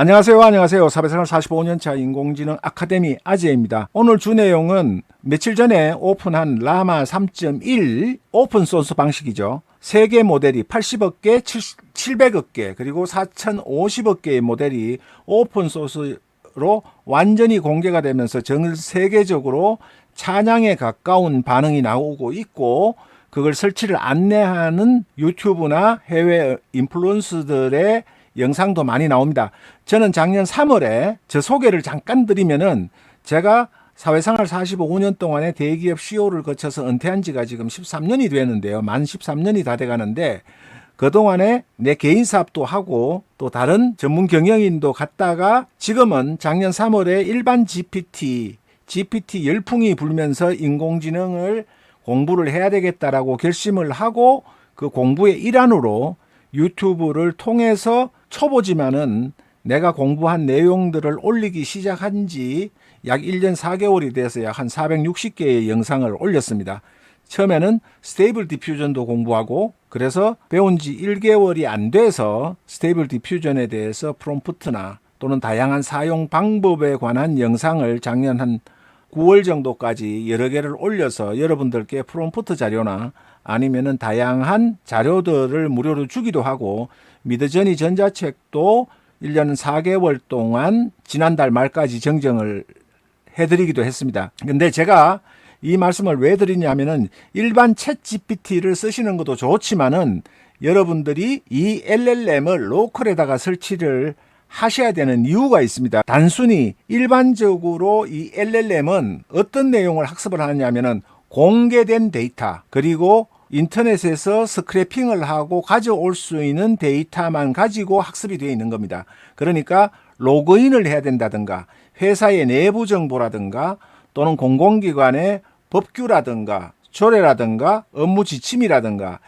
안녕하세요. 사회생활 45년차 인공지능 아카데미 아재입니다. 오늘 주 내용은 며칠 전에 오픈한 라마 3.1 오픈소스 방식이죠. 3개 모델이 80억 개, 700억 개, 그리고 4050억 개의 모델이 오픈소스로 완전히 공개가 되면서 전 세계적으로 찬양에 가까운 반응이 나오고 있고, 그걸 설치를 안내하는 유튜브나 해외 인플루언서들의 영상도 많이 나옵니다. 저는 작년 3월에 저 소개를 잠깐 드리면은, 제가 사회생활 45년 동안에 대기업 CEO를 거쳐서 은퇴한 지가 지금 13년이 되는데요. 만 13년이 다 돼가는데, 그동안에 내 개인 사업도 하고 또 다른 전문 경영인도 갔다가 지금은 작년 3월에 일반 GPT 열풍이 불면서 인공지능을 공부를 해야 되겠다라고 결심을 하고, 그 공부의 일환으로 유튜브를 통해서 초보지만은 내가 공부한 내용들을 올리기 시작한 지 약 1년 4개월이 돼서 약 한 460개의 영상을 올렸습니다. 처음에는 스테이블 디퓨전도 공부하고, 그래서 배운 지 1개월이 안 돼서 스테이블 디퓨전에 대해서 프롬프트나 또는 다양한 사용 방법에 관한 영상을 작년 한 9월 정도까지 여러 개를 올려서 여러분들께 프롬프트 자료나 아니면은 다양한 자료들을 무료로 주기도 하고, 미드저니 전자책도 1년 4개월 동안 지난달 말까지 정정을 해드리기도 했습니다. 근데 제가 이 말씀을 왜 드리냐면은, 일반 챗 GPT를 쓰시는 것도 좋지만은 여러분들이 이 LLM을 로컬에다가 설치를 하셔야 되는 이유가 있습니다. 단순히 일반적으로 이 LLM은 어떤 내용을 학습을 하느냐면은, 공개된 데이터, 그리고 인터넷에서 스크래핑을 하고 가져올 수 있는 데이터만 가지고 학습이 되어 있는 겁니다. 그러니까 로그인을 해야 된다든가, 회사의 내부 정보라든가, 또는 공공기관의 법규라든가 조례라든가 업무 지침이라든가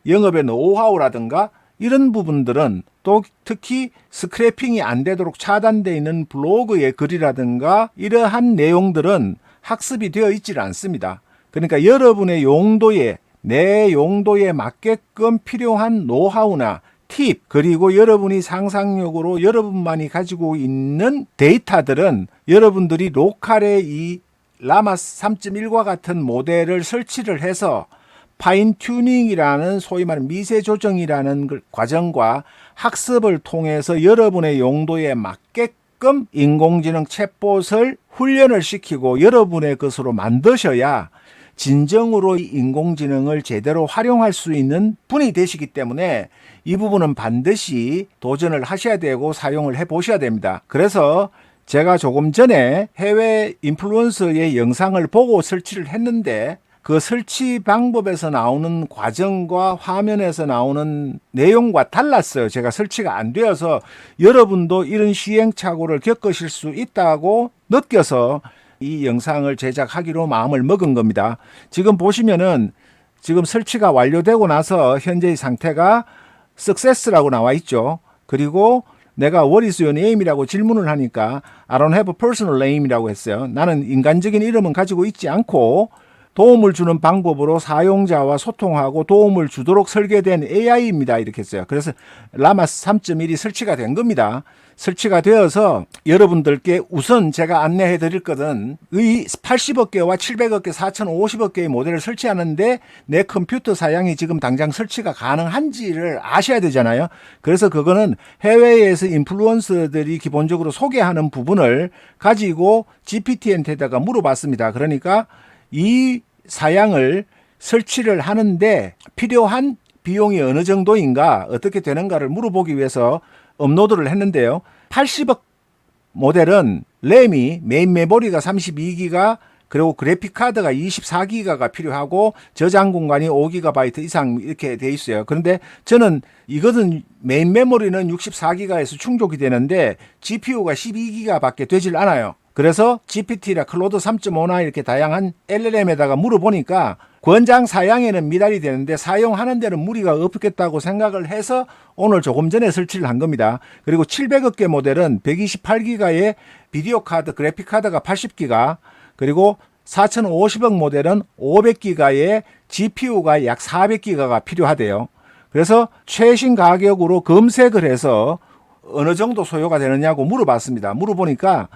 영업의 노하우라든가, 이런 부분들은, 또 특히 스크래핑이 안 되도록 차단되어 있는 블로그의 글이라든가 이러한 내용들은 학습이 되어 있지 않습니다. 그러니까 여러분의 용도에, 내 용도에 맞게끔 필요한 노하우나 팁, 그리고 여러분이 상상력으로 여러분만이 가지고 있는 데이터들은 여러분들이 로컬에 이 라마 3.1과 같은 모델을 설치를 해서 파인 튜닝이라는, 소위 말하는 미세 조정이라는 과정과 학습을 통해서 여러분의 용도에 맞게끔 인공지능 챗봇을 훈련을 시키고 여러분의 것으로 만드셔야 진정으로 인공지능을 제대로 활용할 수 있는 분이 되시기 때문에, 이 부분은 반드시 도전을 하셔야 되고 사용을 해 보셔야 됩니다. 그래서 제가 조금 전에 해외 인플루언서의 영상을 보고 설치를 했는데, 그 설치 방법에서 나오는 과정과 화면에서 나오는 내용과 달랐어요. 제가 설치가 안 되어서 여러분도 이런 시행착오를 겪으실 수 있다고 느껴서 이 영상을 제작하기로 마음을 먹은 겁니다. 지금 보시면은 지금 설치가 완료되고 나서 현재의 상태가 success라고 나와 있죠. 그리고 내가 what is your name이라고 질문을 하니까 I don't have a personal name이라고 했어요. 나는 인간적인 이름은 가지고 있지 않고 도움을 주는 방법으로 사용자와 소통하고 도움을 주도록 설계된 AI입니다. 이렇게 했어요. 그래서 라마 3.1이 설치가 된 겁니다. 설치가 되어서 여러분들께 우선 제가 안내해 드릴 것은, 이 80억 개와 700억 개, 4050억 개의 모델을 설치하는데 내 컴퓨터 사양이 지금 당장 설치가 가능한지를 아셔야 되잖아요. 그래서 그거는 해외에서 인플루언서들이 기본적으로 소개하는 부분을 가지고 GPT한테다가 물어봤습니다. 그러니까 이 사양을 설치를 하는데 필요한 비용이 어느 정도인가, 어떻게 되는가를 물어보기 위해서 업로드를 했는데요. 80억 모델은 램이 메인 메모리가 32기가, 그리고 그래픽 카드가 24기가가 필요하고 저장 공간이 5GB 이상 이렇게 돼 있어요. 그런데 저는 이것은 메인 메모리는 64기가에서 충족이 되는데 GPU가 12기가밖에 되질 않아요. 그래서 GPT나 클로드 3.5나 이렇게 다양한 LLM에다가 물어보니까 권장 사양에는 미달이 되는데 사용하는 데는 무리가 없겠다고 생각을 해서 오늘 조금 전에 설치를 한 겁니다. 그리고 700억 개 모델은 128기가의 비디오 카드, 그래픽 카드가 80기가, 그리고 4050억 모델은 500기가의 GPU가 약 400기가가 필요하대요. 그래서 최신 가격으로 검색을 해서 어느 정도 소요가 되느냐고 물어봤습니다. 물어보니까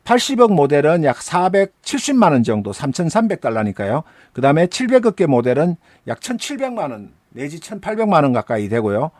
80억 모델은 약 470만 원 정도, 3,300달러니까요. 그 다음에 700억 개 모델은 약 1,700만 원 내지 1,800만 원 가까이 되고요.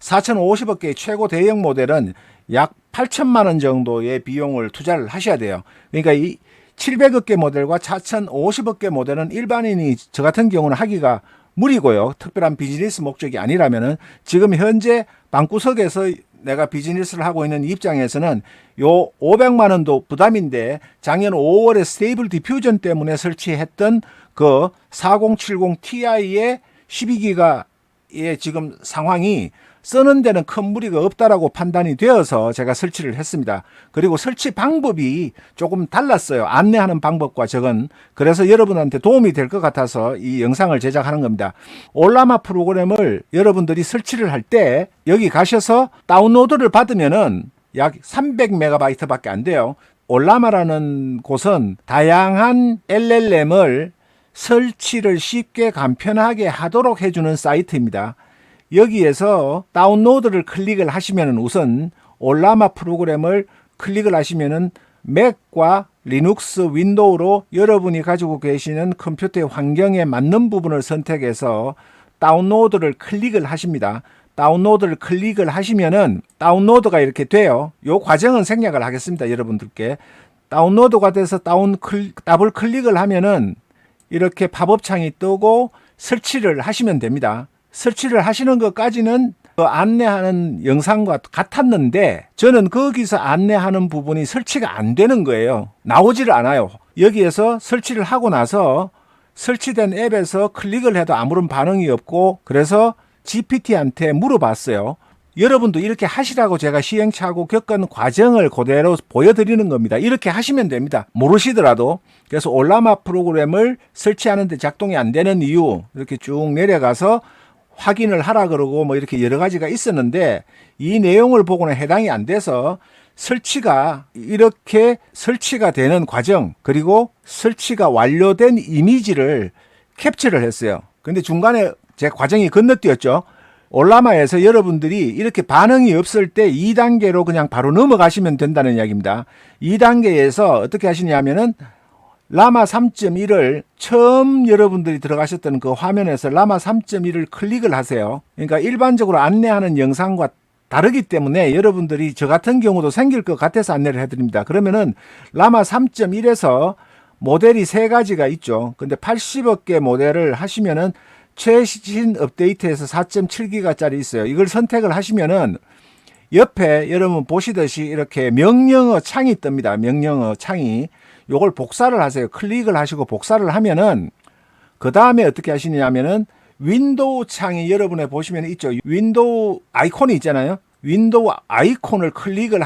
4,050억 개의 최고 대형 모델은 약 8천만 원 정도의 비용을 투자를 하셔야 돼요. 그러니까 이 700억 개 모델과 4,050억 개 모델은 일반인이 저 같은 경우는 하기가 무리고요. 특별한 비즈니스 목적이 아니라면은 지금 현재 방구석에서 내가 비즈니스를 하고 있는 입장에서는 요 500만 원도 부담인데 작년 5월에 스테이블 디퓨전 때문에 설치했던 그 4070 Ti의 12기가의 지금 상황이 쓰는 데는 큰 무리가 없다라고 판단이 되어서 제가 설치를 했습니다. 그리고 설치 방법이 조금 달랐어요. 안내하는 방법과 저건. 그래서 여러분한테 도움이 될 것 같아서 이 영상을 제작하는 겁니다. 올라마 프로그램을 여러분들이 설치를 할 때 여기 가셔서 다운로드를 받으면은 약 300MB 밖에 안 돼요. 올라마라는 곳은 다양한 LLM을 설치를 쉽게 간편하게 하도록 해주는 사이트입니다. 여기에서 다운로드를 클릭을 하시면 우선 올라마 프로그램을 클릭을 하시면은 맥과 리눅스, 윈도우로 여러분이 가지고 계시는 컴퓨터의 환경에 맞는 부분을 선택해서 다운로드를 클릭을 하십니다. 다운로드를 클릭을 하시면은 다운로드가 이렇게 돼요. 요 과정은 생략을 하겠습니다. 여러분들께. 다운로드가 돼서 더블 클릭을 하면은 이렇게 팝업 창이 뜨고 설치를 하시면 됩니다. 설치를 하시는 것까지는 그 안내하는 영상과 같았는데 저는 거기서 안내하는 부분이 설치가 안 되는 거예요. 나오지를 않아요. 여기에서 설치를 하고 나서 설치된 앱에서 클릭을 해도 아무런 반응이 없고 그래서 GPT한테 물어봤어요. 여러분도 이렇게 하시라고 제가 시행착오 겪은 과정을 그대로 보여드리는 겁니다. 이렇게 하시면 됩니다. 모르시더라도. 그래서 올라마 프로그램을 설치하는데 작동이 안 되는 이유 이렇게 쭉 내려가서 확인을 하라 그러고 뭐 이렇게 여러 가지가 있었는데 이 내용을 보고는 해당이 안 돼서 설치가 이렇게 설치가 되는 과정 그리고 설치가 완료된 이미지를 캡처를 했어요. 근데 중간에 제 과정이 건너뛰었죠. 올라마에서 여러분들이 이렇게 반응이 없을 때 2단계로 그냥 바로 넘어가시면 된다는 이야기입니다. 2단계에서 어떻게 하시냐면은 라마 3.1을 처음 여러분들이 들어가셨던 그 화면에서 라마 3.1을 클릭을 하세요. 그러니까 일반적으로 안내하는 영상과 다르기 때문에 여러분들이 저 같은 경우도 생길 것 같아서 안내를 해드립니다. 그러면은 라마 3.1에서 모델이 세 가지가 있죠. 근데 80억 개 모델을 하시면은 최신 업데이트에서 4.7기가짜리 있어요. 이걸 선택을 하시면은 옆에 여러분 보시듯이 이렇게 명령어 창이 뜹니다. 명령어 창이. 요걸 복사를 하세요. 클릭을 하시고 복사를 하면은 그 다음에 어떻게 하시냐면은 윈도우 창이 여러분의 보시면 있죠. 윈도우 아이콘이 있잖아요. 윈도우 아이콘을 클릭을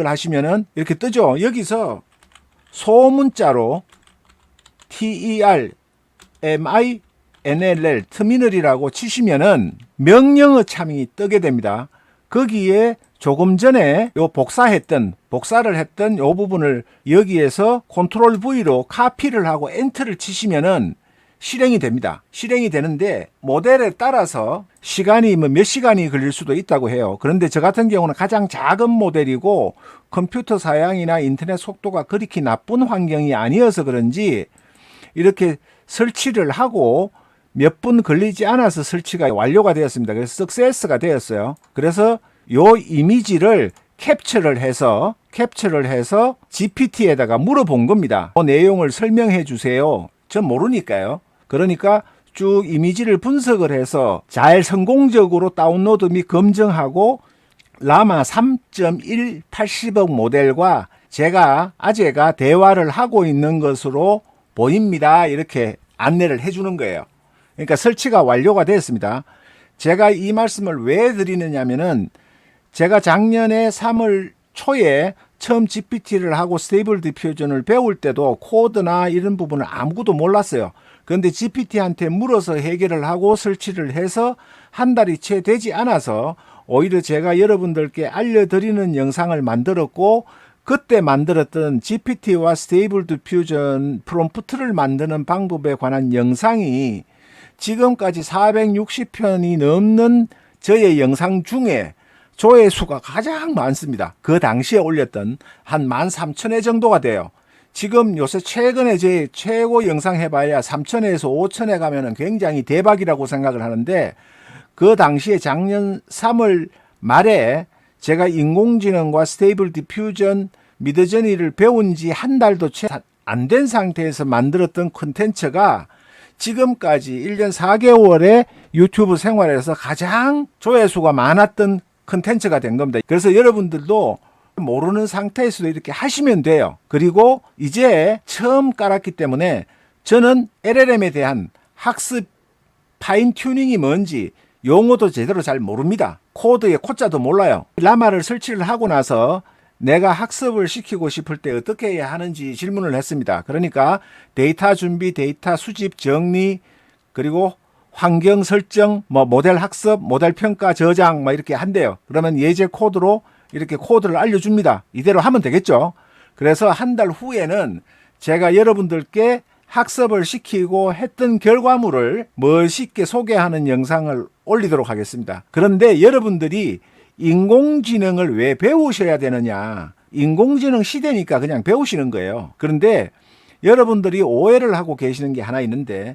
하시면은 이렇게 뜨죠. 여기서 소문자로 TERMINAL 터미널이라고 치시면은 명령어 창이 뜨게 됩니다. 거기에 조금 전에 복사를 했던 요 부분을 여기에서 컨트롤 V로 카피를 하고 엔터를 치시면은 실행이 됩니다. 실행이 되는데 모델에 따라서 시간이 몇 시간이 걸릴 수도 있다고 해요. 그런데 저 같은 경우는 가장 작은 모델이고 컴퓨터 사양이나 인터넷 속도가 그렇게 나쁜 환경이 아니어서 그런지 이렇게 설치를 하고 몇 분 걸리지 않아서 설치가 완료가 되었습니다. 그래서 석세스가 되었어요. 그래서 요 이미지를 캡처를 해서 GPT에다가 물어본 겁니다. 그 내용을 설명해 주세요. 전 모르니까요. 그러니까 쭉 이미지를 분석을 해서 잘 성공적으로 다운로드 및 검증하고 라마 3.1 80억 모델과 아재가 대화를 하고 있는 것으로 보입니다. 이렇게 안내를 해주는 거예요. 그러니까 설치가 완료가 됐습니다. 제가 이 말씀을 왜 드리느냐면은 제가 작년에 3월 초에 처음 GPT를 하고 스테이블 디퓨전을 배울 때도 코드나 이런 부분을 아무것도 몰랐어요. 그런데 GPT한테 물어서 해결을 하고 설치를 해서 한 달이 채 되지 않아서 오히려 제가 여러분들께 알려드리는 영상을 만들었고 그때 만들었던 GPT와 스테이블 디퓨전 프롬프트를 만드는 방법에 관한 영상이 지금까지 460편이 넘는 저의 영상 중에 조회수가 가장 많습니다. 그 당시에 올렸던 한 13,000회 정도가 돼요. 지금 요새 최근에 제 최고 영상 해봐야 3,000회에서 5,000회 가면은 굉장히 대박이라고 생각을 하는데, 그 당시에 작년 3월 말에 제가 인공지능과 스테이블 디퓨전 미드저니를 배운 지 한 달도 채 안 된 상태에서 만들었던 콘텐츠가 지금까지 1년 4개월의 유튜브 생활에서 가장 조회수가 많았던 콘텐츠가 된 겁니다. 그래서 여러분들도 모르는 상태에서도 이렇게 하시면 돼요. 그리고 이제 처음 깔았기 때문에 저는 LLM에 대한 학습 파인 튜닝이 뭔지 용어도 제대로 잘 모릅니다. 코드의 코자도 몰라요. 라마를 설치를 하고 나서 내가 학습을 시키고 싶을 때 어떻게 해야 하는지 질문을 했습니다. 그러니까 데이터 준비, 데이터 수집, 정리, 그리고 환경 설정, 모델 학습, 모델 평가, 저장 이렇게 한대요. 그러면 예제 코드로 이렇게 코드를 알려줍니다. 이대로 하면 되겠죠. 그래서 한 달 후에는 제가 여러분들께 학습을 시키고 했던 결과물을 멋있게 소개하는 영상을 올리도록 하겠습니다. 그런데 여러분들이 인공지능을 왜 배우셔야 되느냐? 인공지능 시대니까 그냥 배우시는 거예요. 그런데 여러분들이 오해를 하고 계시는 게 하나 있는데,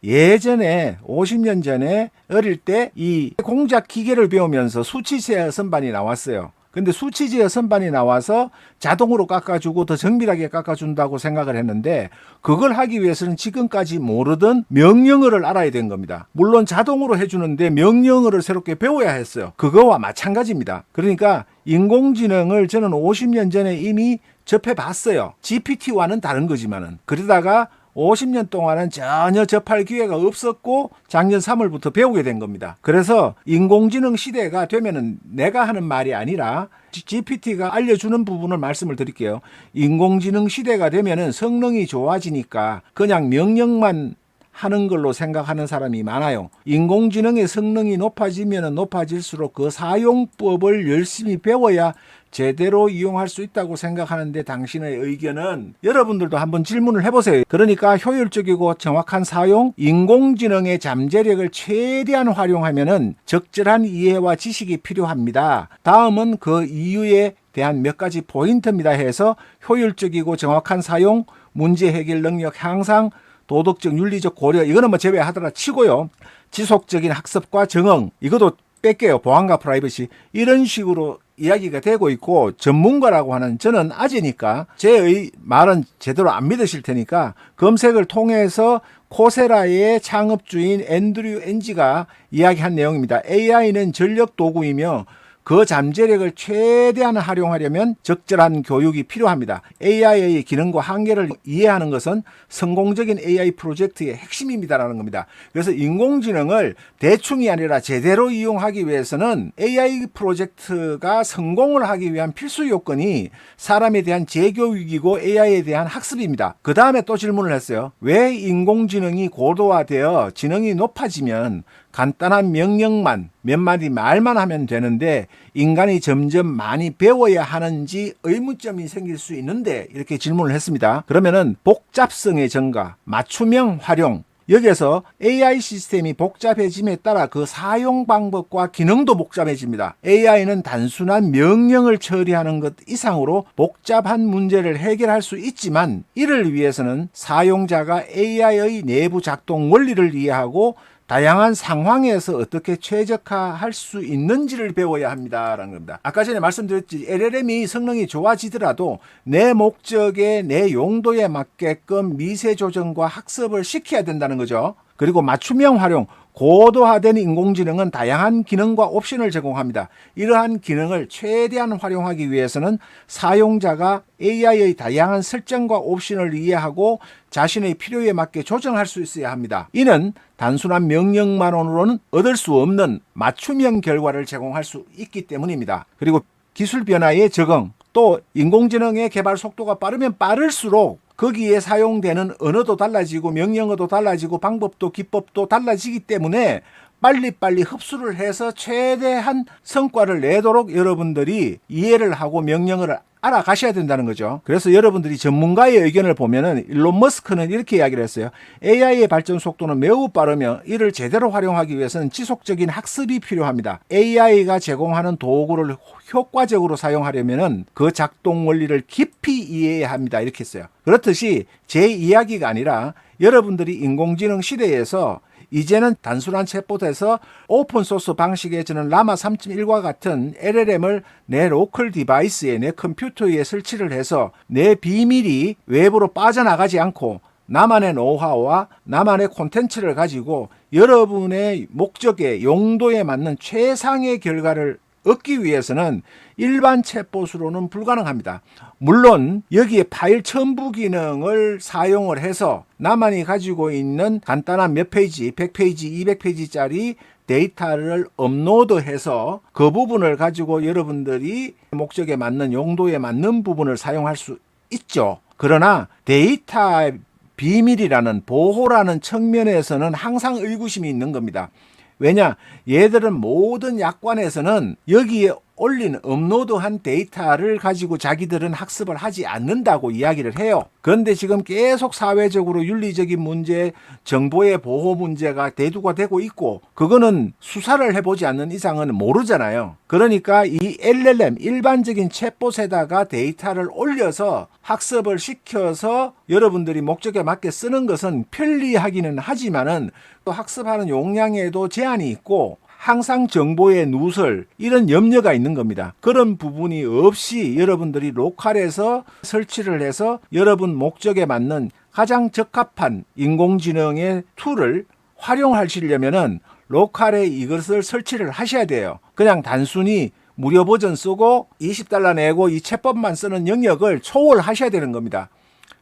예전에 50년 전에 어릴 때 이 공작 기계를 배우면서 수치제어 선반이 나왔어요. 근데 수치제어 선반이 나와서 자동으로 깎아주고 더 정밀하게 깎아준다고 생각을 했는데, 그걸 하기 위해서는 지금까지 모르던 명령어를 알아야 된 겁니다. 물론 자동으로 해주는데 명령어를 새롭게 배워야 했어요. 그거와 마찬가지입니다. 그러니까 인공지능을 저는 50년 전에 이미 접해봤어요. GPT와는 다른 거지만은. 그러다가 50년 동안은 전혀 접할 기회가 없었고 작년 3월부터 배우게 된 겁니다. 그래서 인공지능 시대가 되면은 내가 하는 말이 아니라 GPT가 알려주는 부분을 말씀을 드릴게요. 인공지능 시대가 되면은 성능이 좋아지니까 그냥 명령만 하는 걸로 생각하는 사람이 많아요. 인공지능의 성능이 높아지면 높아질수록 그 사용법을 열심히 배워야 제대로 이용할 수 있다고 생각하는데, 당신의 의견은? 여러분들도 한번 질문을 해보세요. 그러니까 효율적이고 정확한 사용, 인공지능의 잠재력을 최대한 활용하면은 적절한 이해와 지식이 필요합니다. 다음은 그 이유에 대한 몇 가지 포인트입니다 해서 효율적이고 정확한 사용, 문제 해결 능력 향상, 도덕적 윤리적 고려, 이거는 제외하더라 치고요. 지속적인 학습과 적응, 이것도 뺄게요. 보안과 프라이버시, 이런 식으로 이야기가 되고 있고, 전문가라고 하는 저는 아재니까 제 말은 제대로 안 믿으실 테니까 검색을 통해서 코세라의 창업주인 앤드류 엔지가 이야기한 내용입니다. AI는 전력 도구이며 그 잠재력을 최대한 활용하려면 적절한 교육이 필요합니다. AI의 기능과 한계를 이해하는 것은 성공적인 AI 프로젝트의 핵심입니다라는 겁니다. 그래서 인공지능을 대충이 아니라 제대로 이용하기 위해서는 AI 프로젝트가 성공을 하기 위한 필수 요건이 사람에 대한 재교육이고 AI에 대한 학습입니다. 그 다음에 또 질문을 했어요. 왜 인공지능이 고도화되어 지능이 높아지면 간단한 명령만, 몇 마디 말만 하면 되는데 인간이 점점 많이 배워야 하는지 의문점이 생길 수 있는데, 이렇게 질문을 했습니다. 그러면은 복잡성의 증가, 맞춤형 활용, 여기에서 AI 시스템이 복잡해짐에 따라 그 사용 방법과 기능도 복잡해집니다. AI는 단순한 명령을 처리하는 것 이상으로 복잡한 문제를 해결할 수 있지만, 이를 위해서는 사용자가 AI의 내부 작동 원리를 이해하고 다양한 상황에서 어떻게 최적화할 수 있는지를 배워야 합니다라는 겁니다. 아까 전에 말씀드렸지, LLM이 성능이 좋아지더라도 내 목적에, 내 용도에 맞게끔 미세 조정과 학습을 시켜야 된다는 거죠. 그리고 맞춤형 활용, 고도화된 인공지능은 다양한 기능과 옵션을 제공합니다. 이러한 기능을 최대한 활용하기 위해서는 사용자가 AI의 다양한 설정과 옵션을 이해하고 자신의 필요에 맞게 조정할 수 있어야 합니다. 이는 단순한 명령만으로는 얻을 수 없는 맞춤형 결과를 제공할 수 있기 때문입니다. 그리고 기술 변화에 적응, 또 인공지능의 개발 속도가 빠르면 빠를수록 거기에 사용되는 언어도 달라지고 명령어도 달라지고 방법도 기법도 달라지기 때문에 빨리빨리 흡수를 해서 최대한 성과를 내도록 여러분들이 이해를 하고 명령어를 알아가셔야 된다는 거죠. 그래서 여러분들이 전문가의 의견을 보면은 일론 머스크는 이렇게 이야기를 했어요. AI의 발전 속도는 매우 빠르며 이를 제대로 활용하기 위해서는 지속적인 학습이 필요합니다. AI가 제공하는 도구를 효과적으로 사용하려면은 그 작동 원리를 깊이 이해해야 합니다. 이렇게 했어요. 그렇듯이 제 이야기가 아니라 여러분들이 인공지능 시대에서 이제는 단순한 챗봇에서 오픈소스 방식의 저는 라마 3.1과 같은 LLM을 내 로컬 디바이스에 내 컴퓨터에 설치를 해서 내 비밀이 외부로 빠져나가지 않고 나만의 노하우와 나만의 콘텐츠를 가지고 여러분의 목적에 용도에 맞는 최상의 결과를 얻기 위해서는 일반 챗봇으로는 불가능합니다. 물론 여기에 파일 첨부 기능을 사용을 해서 나만이 가지고 있는 간단한 몇 페이지, 100페이지, 200페이지짜리 데이터를 업로드해서 그 부분을 가지고 여러분들이 목적에 맞는 용도에 맞는 부분을 사용할 수 있죠. 그러나 데이터 비밀이라는 보호라는 측면에서는 항상 의구심이 있는 겁니다. 왜냐? 얘들은 모든 약관에서는 여기에 올린 업로드한 데이터를 가지고 자기들은 학습을 하지 않는다고 이야기를 해요. 그런데 지금 계속 사회적으로 윤리적인 문제, 정보의 보호 문제가 대두가 되고 있고 그거는 수사를 해보지 않는 이상은 모르잖아요. 그러니까 이 LLM, 일반적인 챗봇에다가 데이터를 올려서 학습을 시켜서 여러분들이 목적에 맞게 쓰는 것은 편리하기는 하지만은 또 학습하는 용량에도 제한이 있고 항상 정보의 누설 이런 염려가 있는 겁니다. 그런 부분이 없이 여러분들이 로컬에서 설치를 해서 여러분 목적에 맞는 가장 적합한 인공지능의 툴을 활용하시려면은 로컬에 이것을 설치를 하셔야 돼요. 그냥 단순히 무료 버전 쓰고 $20 내고 이 챗봇만 쓰는 영역을 초월하셔야 되는 겁니다.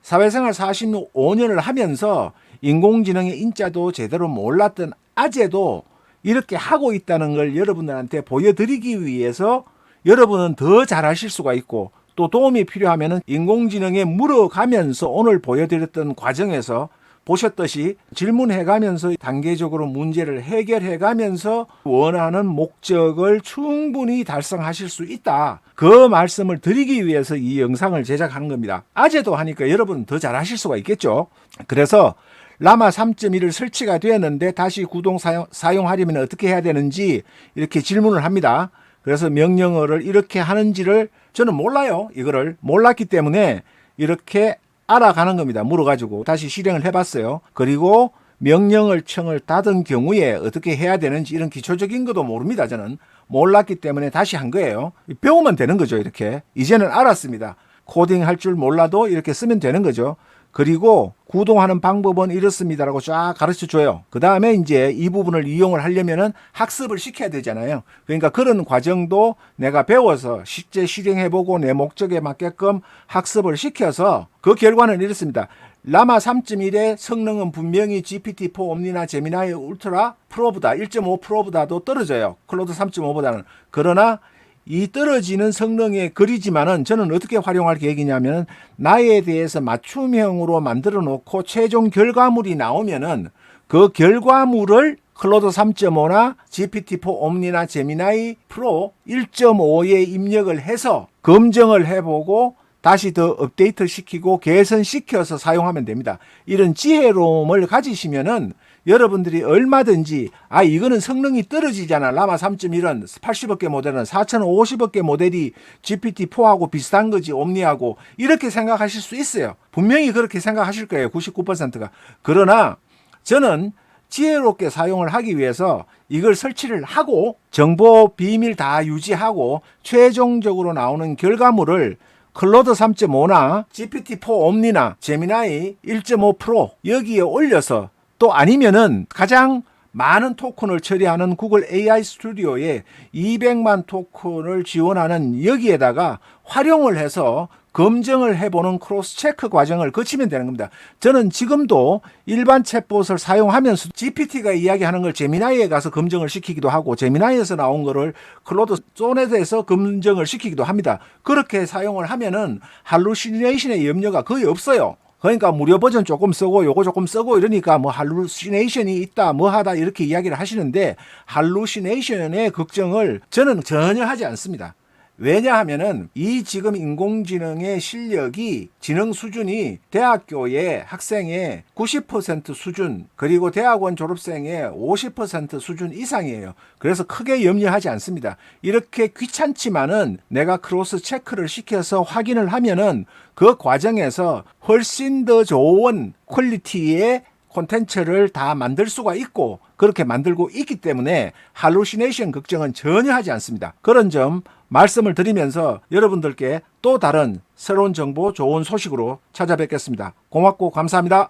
사회생활 45년을 하면서 인공지능의 인자도 제대로 몰랐던 아재도 이렇게 하고 있다는 걸 여러분들한테 보여드리기 위해서 여러분은 더 잘하실 수가 있고 또 도움이 필요하면 인공지능에 물어가면서 오늘 보여드렸던 과정에서 보셨듯이 질문해가면서 단계적으로 문제를 해결해가면서 원하는 목적을 충분히 달성하실 수 있다. 그 말씀을 드리기 위해서 이 영상을 제작한 겁니다. 아재도 하니까 여러분은 더 잘하실 수가 있겠죠. 그래서 라마 3.1을 설치가 되었는데 다시 구동 사용하려면 어떻게 해야 되는지 이렇게 질문을 합니다. 그래서 명령어를 이렇게 하는지를 저는 몰라요. 이거를 몰랐기 때문에 이렇게 알아가는 겁니다. 물어가지고 다시 실행을 해봤어요. 그리고 명령을 청을 닫은 경우에 어떻게 해야 되는지 이런 기초적인 것도 모릅니다. 저는 몰랐기 때문에 다시 한 거예요. 배우면 되는 거죠. 이렇게 이제는 알았습니다. 코딩 할 줄 몰라도 이렇게 쓰면 되는 거죠. 그리고 구동하는 방법은 이렇습니다라고 쫙 가르쳐 줘요. 그 다음에 이제 이 부분을 이용을 하려면은 학습을 시켜야 되잖아요. 그러니까 그런 과정도 내가 배워서 실제 실행해보고 내 목적에 맞게끔 학습을 시켜서 그 결과는 이렇습니다. 라마 3.1의 성능은 분명히 GPT-4 옴니나 제미나이 울트라 프로보다 1.5 프로보다도 떨어져요. 클로드 3.5보다는. 그러나 이 떨어지는 성능의 글이지만은 저는 어떻게 활용할 계획이냐면 나에 대해서 맞춤형으로 만들어 놓고 최종 결과물이 나오면은 그 결과물을 클로드 3.5나 GPT-4 옴니나 제미나이 프로 1.5에 입력을 해서 검증을 해보고 다시 더 업데이트 시키고 개선시켜서 사용하면 됩니다. 이런 지혜로움을 가지시면은 여러분들이 얼마든지 이거는 성능이 떨어지잖아. 라마 3.1은 80억개 모델은 4050억개 모델이 GPT-4하고 비슷한 거지 옴니하고 이렇게 생각하실 수 있어요. 분명히 그렇게 생각하실 거예요. 99%가. 그러나 저는 지혜롭게 사용을 하기 위해서 이걸 설치를 하고 정보 비밀 다 유지하고 최종적으로 나오는 결과물을 클로드 3.5나 GPT-4 옴니나 제미나이 1.5 프로 여기에 올려서 또 아니면은 가장 많은 토큰을 처리하는 구글 AI 스튜디오에 200만 토큰을 지원하는 여기에다가 활용을 해서 검증을 해보는 크로스 체크 과정을 거치면 되는 겁니다. 저는 지금도 일반 챗봇을 사용하면서 GPT가 이야기하는 걸 제미나이에 가서 검증을 시키기도 하고 제미나이에서 나온 거를 클로드 소넷에서 검증을 시키기도 합니다. 그렇게 사용을 하면은 할루시네이션의 염려가 거의 없어요. 그러니까 무료 버전 조금 쓰고 요거 조금 쓰고 이러니까 뭐 할루시네이션이 있다 뭐 하다 이렇게 이야기를 하시는데 할루시네이션의 걱정을 저는 전혀 하지 않습니다. 왜냐하면은 이 지금 인공지능의 실력이 지능 수준이 대학교의 학생의 90% 수준 그리고 대학원 졸업생의 50% 수준 이상이에요. 그래서 크게 염려하지 않습니다. 이렇게 귀찮지만은 내가 크로스 체크를 시켜서 확인을 하면은 그 과정에서 훨씬 더 좋은 퀄리티의 콘텐츠를 다 만들 수가 있고 그렇게 만들고 있기 때문에 할루시네이션 걱정은 전혀 하지 않습니다. 그런 점 말씀을 드리면서 여러분들께 또 다른 새로운 정보 좋은 소식으로 찾아뵙겠습니다. 고맙고 감사합니다.